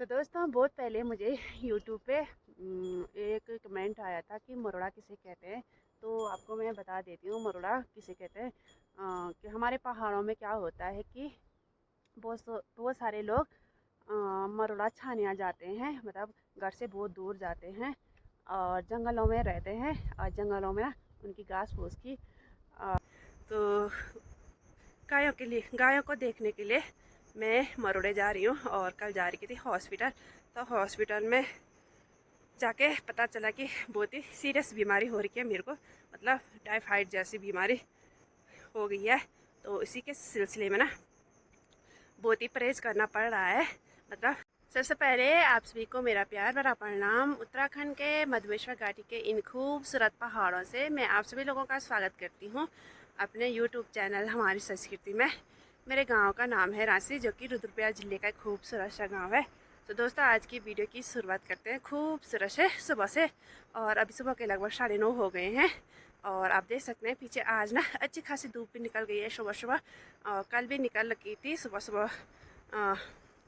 दोस्तों बहुत पहले मुझे यूट्यूब पे एक कमेंट आया था कि मरोड़ा किसे कहते हैं। तो आपको मैं बता देती हूँ मरोड़ा किसे कहते हैं। कि हमारे पहाड़ों में क्या होता है कि बहुत सारे लोग मरोड़ा छानिया जाते हैं, मतलब घर से बहुत दूर जाते हैं और जंगलों में रहते हैं। और जंगलों में ना उनकी घास फूस की तो गायों को देखने के लिए मैं मरोड़े जा रही हूँ। और कल जा रही थी हॉस्पिटल। तो हॉस्पिटल में जाके पता चला कि बहुत ही सीरियस बीमारी हो रही है मेरे को, मतलब टाइफाइड जैसी बीमारी हो गई है। तो इसी के सिलसिले में ना बहुत ही परहेज करना पड़ रहा है। मतलब सबसे पहले आप सभी को मेरा प्यार भरा प्रणाम। उत्तराखंड के मधुमेश्वर घाटी के इन खूबसूरत पहाड़ों से मैं आप सभी लोगों का स्वागत करती हूँ अपने यूट्यूब चैनल हमारी संस्कृति में। मेरे गांव का नाम है रांसी, जो कि रुद्रप्रयाग जिले का एक खूबसूरत सा गांव है। तो दोस्तों आज की वीडियो की शुरुआत करते हैं खूबसूरत से सुबह से। और अभी सुबह के लगभग 9:30 हो गए हैं। और आप देख सकते हैं पीछे आज ना अच्छी खासी धूप भी निकल गई है सुबह सुबह। और कल भी निकल लगी थी सुबह सुबह,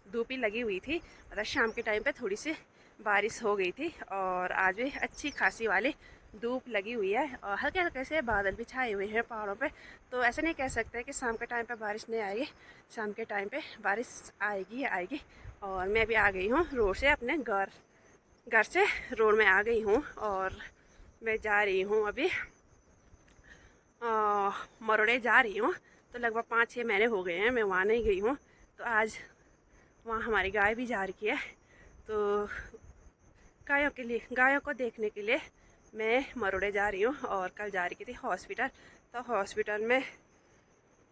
धूप ही लगी हुई थी। मतलब शाम के टाइम पे थोड़ी सी बारिश हो गई थी और आज भी अच्छी खासी वाली धूप लगी हुई है और हल्के हल्के से बादल भी छाए हुए हैं पहाड़ों पे। तो ऐसे नहीं कह सकते कि शाम के टाइम पे बारिश नहीं आएगी, शाम के टाइम पे बारिश आएगी आएगी। और मैं भी आ गई हूँ रोड से, अपने घर से रोड में आ गई हूँ और मैं जा रही हूँ अभी मरोड़े जा रही हूँ। तो लगभग 5-6 महीने हो गए हैं मैं वहाँ नहीं गई हूँ। तो आज वहाँ हमारी गाय भी जा रही है। तो गायों को देखने के लिए मैं मरोड़े जा रही हूँ और कल जा रही थी हॉस्पिटल। तो हॉस्पिटल में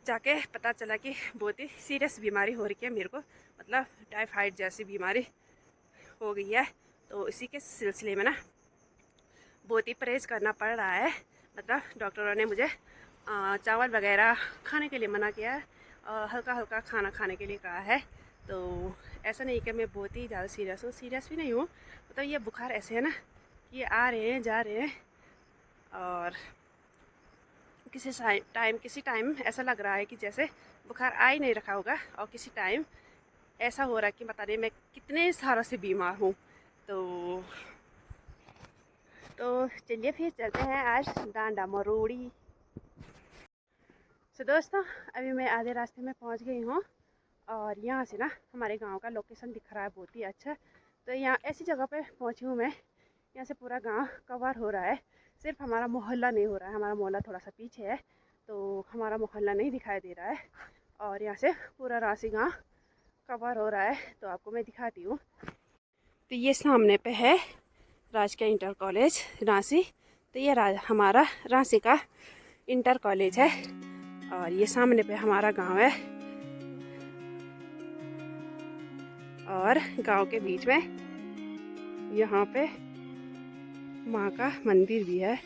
जाके पता चला कि बहुत ही सीरियस बीमारी हो रही है मेरे को, मतलब टाइफाइड जैसी बीमारी हो गई है। तो इसी के सिलसिले में ना बहुत ही परहेज करना पड़ रहा है। मतलब डॉक्टरों ने मुझे चावल वगैरह खाने के लिए मना किया है और हल्का हल्का खाना खाने के लिए कहा है। तो ऐसा नहीं कि मैं बहुत ही ज़्यादा सीरियस हूँ, सीरियस भी नहीं हूँ। मतलब ये बुखार ऐसे है ना कि आ रहे हैं जा रहे हैं और किसी टाइम ऐसा लग रहा है कि जैसे बुखार आ ही नहीं रखा होगा और किसी टाइम ऐसा हो रहा है कि पता नहीं मैं कितने सालों से बीमार हूँ। तो चलिए फिर चलते हैं आज डांडा मरोड़ी। दोस्तों अभी मैं आधे रास्ते में पहुंच गई हूँ और यहाँ से ना हमारे गांव का लोकेशन दिख रहा है बहुत ही अच्छा। तो यहाँ ऐसी जगह पे पहुंची हूँ मैं, यहाँ से पूरा गांव कवर हो रहा है। सिर्फ हमारा मोहल्ला नहीं हो रहा है, हमारा मोहल्ला थोड़ा सा पीछे है तो हमारा मोहल्ला नहीं दिखाई दे रहा है। और यहाँ से पूरा रांसी गाँव कवर हो रहा है तो आपको मैं दिखाती हूँ। तो ये सामने पे है राजकीय इंटर कॉलेज रांसी। तो ये हमारा रांसी का इंटर कॉलेज है और ये सामने पे हमारा गांव है। और गांव के बीच में यहाँ पे माँ का मंदिर भी है।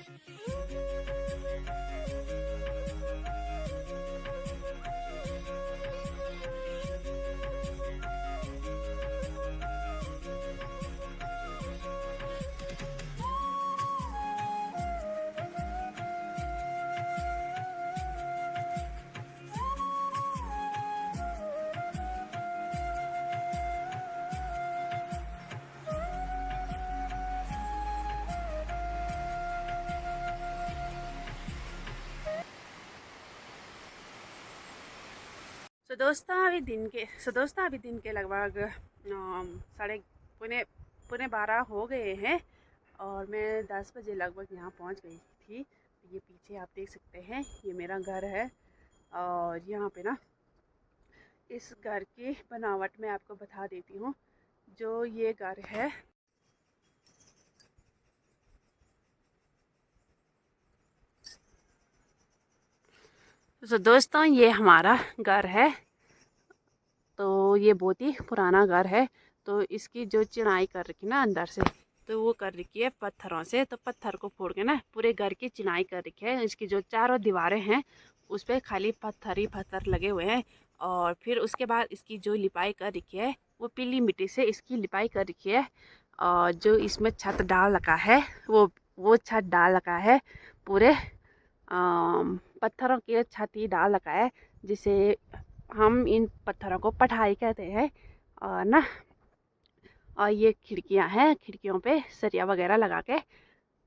दोस्तों अभी दिन के लगभग साढ़े पौने पौने 12 हो गए हैं और मैं 10 बजे लगभग यहाँ पहुँच गई थी। ये पीछे आप देख सकते हैं ये मेरा घर है और यहाँ पे ना इस घर की बनावट मैं आपको बता देती हूँ। जो ये घर है तो दोस्तों ये हमारा घर है। तो ये बहुत ही पुराना घर है। तो इसकी जो चिनाई कर रखी ना अंदर से, तो वो कर रखी है पत्थरों से। तो पत्थर को फोड़ के ना पूरे घर की चिनाई कर रखी है। इसकी जो चारों दीवारें हैं उस पर खाली पत्थर ही पत्थर लगे हुए हैं। और फिर उसके बाद इसकी जो लिपाई कर रखी है वो पीली मिट्टी से इसकी लिपाई कर रखी है। और जो इसमें छत डाल रखा है वो छत डाल रखा है पूरे पत्थरों की छत ही डाल रखा है, जिसे हम इन पत्थरों को पठाई कहते हैं। और ना और ये खिड़कियां हैं, खिड़कियों पे सरिया वगैरह लगा के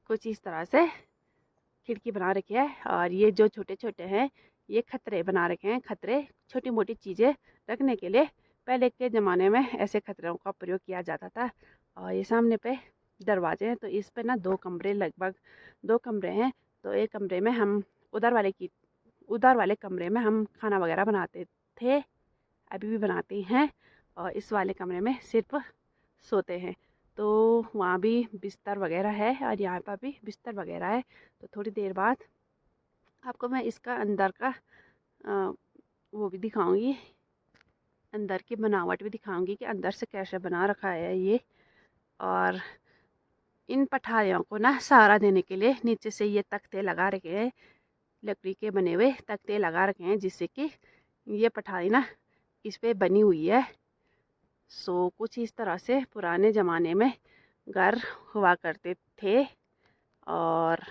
कुछ इस तरह से खिड़की बना रखी है। और ये जो छोटे छोटे हैं ये खतरे बना रखे हैं, खतरे छोटी मोटी चीज़ें रखने के लिए। पहले के ज़माने में ऐसे खतरों का प्रयोग किया जाता था। और ये सामने पे दरवाजे हैं, तो इस पे ना दो कमरे, लगभग दो कमरे हैं। तो एक कमरे में हम उधर वाले की उधर वाले कमरे में हम खाना वगैरह बनाते थे, अभी भी बनाते हैं। और इस वाले कमरे में सिर्फ सोते हैं। तो वहाँ भी बिस्तर वगैरह है और यहाँ पर भी बिस्तर वगैरह है। तो थोड़ी देर बाद आपको मैं इसका अंदर का वो भी दिखाऊंगी, अंदर की बनावट भी दिखाऊंगी कि अंदर से कैसे बना रखा है ये। और इन पठारियों को ना सहारा देने के लिए नीचे से ये तख्ते लगा रखे हैं, लकड़ी के बने हुए तख्ते लगा रखे हैं, जिससे कि ये पठारी ना इस पे बनी हुई है। सो कुछ इस तरह से पुराने ज़माने में घर हुआ करते थे। और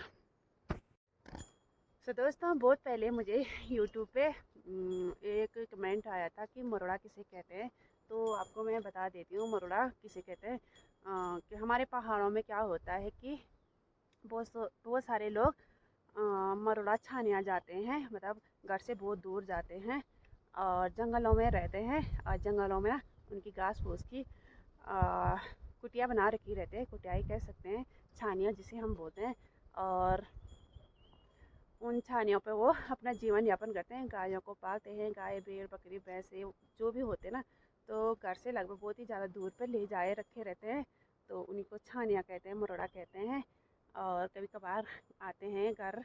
सो दोस्तों, बहुत पहले मुझे यूट्यूब पे एक कमेंट आया था कि मरोड़ा किसे कहते हैं। तो आपको मैं बता देती हूँ मरोड़ा किसे कहते हैं। कि हमारे पहाड़ों में क्या होता है कि बहुत सारे लोग मरोड़ा छानिया जाते हैं, मतलब घर से बहुत दूर जाते हैं और जंगलों में रहते हैं। और जंगलों में ना उनकी घास फूस की कुटिया बना रखी रहते हैं, कुटिया ही कह सकते हैं, छानिया जिसे हम बोलते हैं। और उन छानियों पे वो अपना जीवन यापन करते हैं, गायों को पालते हैं, गाय भेड़ बकरी भैंसे जो भी होते हैं ना। तो घर से लगभग बहुत ही ज़्यादा दूर पर ले जाए रखे रहते हैं, तो उन्हीं को छानिया कहते हैं, मरोड़ा कहते हैं। और कभी कभार आते हैं घर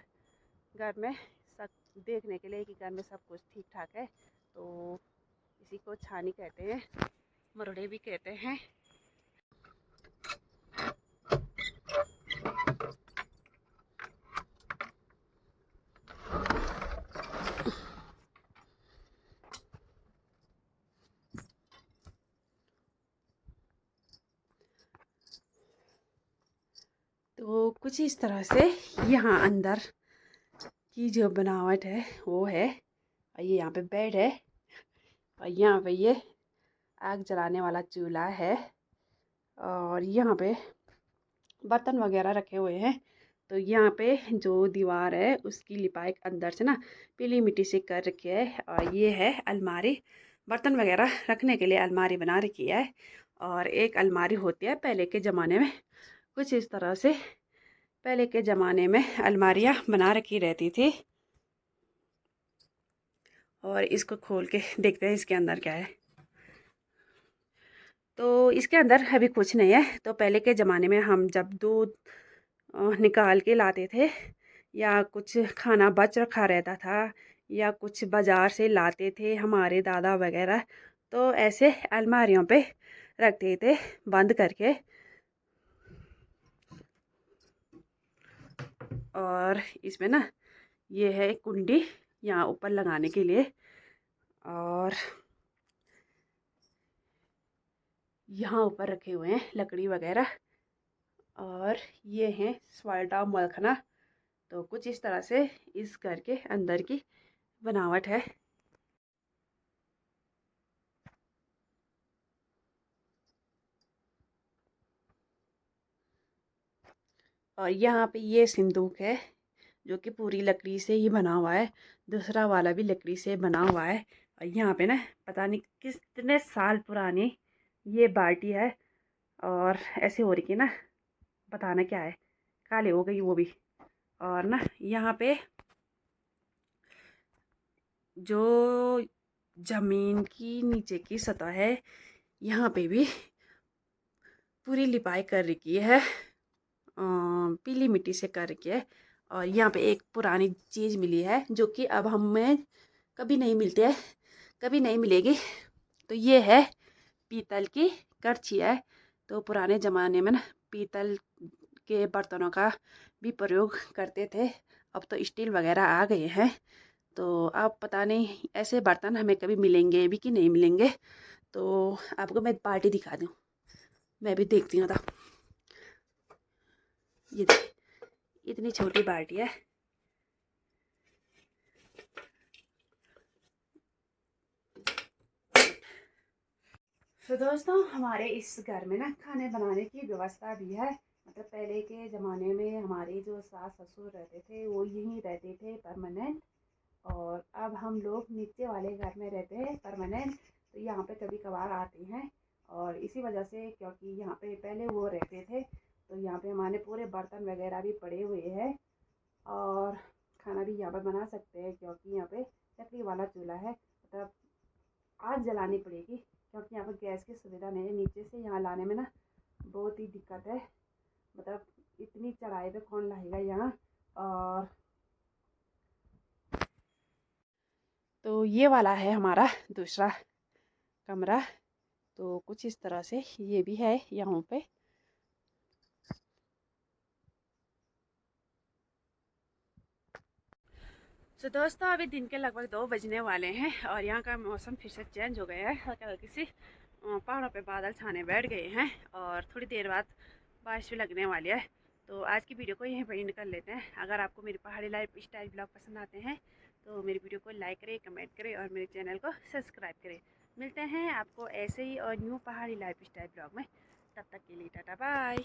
घर में सब देखने के लिए कि घर में सब कुछ ठीक ठाक है, तो इसी को छानी कहते हैं, मरोड़े भी कहते हैं। तो कुछ इस तरह से यहाँ अंदर की जो बनावट है वो है। और ये यहाँ पे बेड है और यहाँ पे ये आग जलाने वाला चूल्हा है। और यहाँ पे बर्तन वगैरह रखे हुए हैं। तो यहाँ पे जो दीवार है उसकी लिपाई अंदर से ना पीली मिट्टी से कर रखी है। और ये है अलमारी, बर्तन वगैरह रखने के लिए अलमारी बना रखी है। और एक अलमारी होती है पहले के ज़माने में, कुछ इस तरह से पहले के ज़माने में अलमारियाँ बना रखी रहती थी। और इसको खोल के देखते हैं इसके अंदर क्या है। तो इसके अंदर अभी कुछ नहीं है। तो पहले के ज़माने में हम जब दूध निकाल के लाते थे, या कुछ खाना बच रखा रहता था, या कुछ बाज़ार से लाते थे हमारे दादा वगैरह, तो ऐसे अलमारियों पे रखते थे बंद करके। और इसमें ना ये है कुंडी यहाँ ऊपर लगाने के लिए। और यहाँ ऊपर रखे हुए हैं लकड़ी वगैरह। और ये हैं स्वाल्टा मलखना। तो कुछ इस तरह से इस घर के अंदर की बनावट है। और यहाँ पे ये सिंदूक है जो कि पूरी लकड़ी से ही बना हुआ है, दूसरा वाला भी लकड़ी से बना हुआ है। और यहाँ पे ना पता नहीं कितने साल पुरानी ये बाल्टी है, और ऐसे हो रही है ना, बताना क्या है, काले हो गई वो भी। और ना यहाँ पे जो ज़मीन की नीचे की सतह है यहाँ पे भी पूरी लिपाई कर रखी है, पीली मिट्टी से कर रखी है। और यहाँ पे एक पुरानी चीज़ मिली है जो कि अब हमें कभी नहीं मिलती है, कभी नहीं मिलेगी। तो ये है पीतल की करछी है। तो पुराने ज़माने में ना पीतल के बर्तनों का भी प्रयोग करते थे, अब तो स्टील वगैरह आ गए हैं। तो अब पता नहीं ऐसे बर्तन हमें कभी मिलेंगे भी कि नहीं मिलेंगे। तो आपको मैं बाल्टी दिखा दूँ, मैं भी देखती हूँ। तो ये इतनी छोटी बाल्टी है। तो दोस्तों हमारे इस घर में ना खाने बनाने की व्यवस्था भी है। मतलब पहले के ज़माने में हमारे जो सास ससुर रहते थे वो यहीं रहते थे परमानेंट, और अब हम लोग नीचे वाले घर में रहते हैं परमानेंट। तो यहाँ पे कभी कभार आते हैं, और इसी वजह से क्योंकि यहाँ पे पहले वो रहते थे तो यहाँ पे हमारे पूरे बर्तन वगैरह भी पड़े हुए हैं, और खाना भी यहाँ पर बना सकते हैं क्योंकि यहाँ पे लकड़ी वाला चूल्हा है। मतलब आग जलानी पड़ेगी क्योंकि यहाँ पर गैस की सुविधा नहीं है। नीचे से यहाँ लाने में ना बहुत ही दिक्कत है। मतलब इतनी चढ़ाई पे कौन लाएगा यहाँ। और तो ये वाला है हमारा दूसरा कमरा। तो कुछ इस तरह से ये भी है यहाँ पे। तो दोस्तों अभी दिन के लगभग 2 बजने वाले हैं और यहाँ का मौसम फिर से चेंज हो गया है। हल्की हल्की सी पहाड़ों पे बादल छाने बैठ गए हैं और थोड़ी देर बाद बारिश भी लगने वाली है। तो आज की वीडियो को यहीं पर एंड कर लेते हैं। अगर आपको मेरी पहाड़ी लाइफ स्टाइल ब्लॉग पसंद आते हैं तो मेरी वीडियो को लाइक करें, कमेंट करें और मेरे चैनल को सब्सक्राइब करें। मिलते हैं आपको ऐसे ही और न्यू पहाड़ी लाइफ स्टाइल ब्लॉग में। तब तक के लिए टाटा बाय।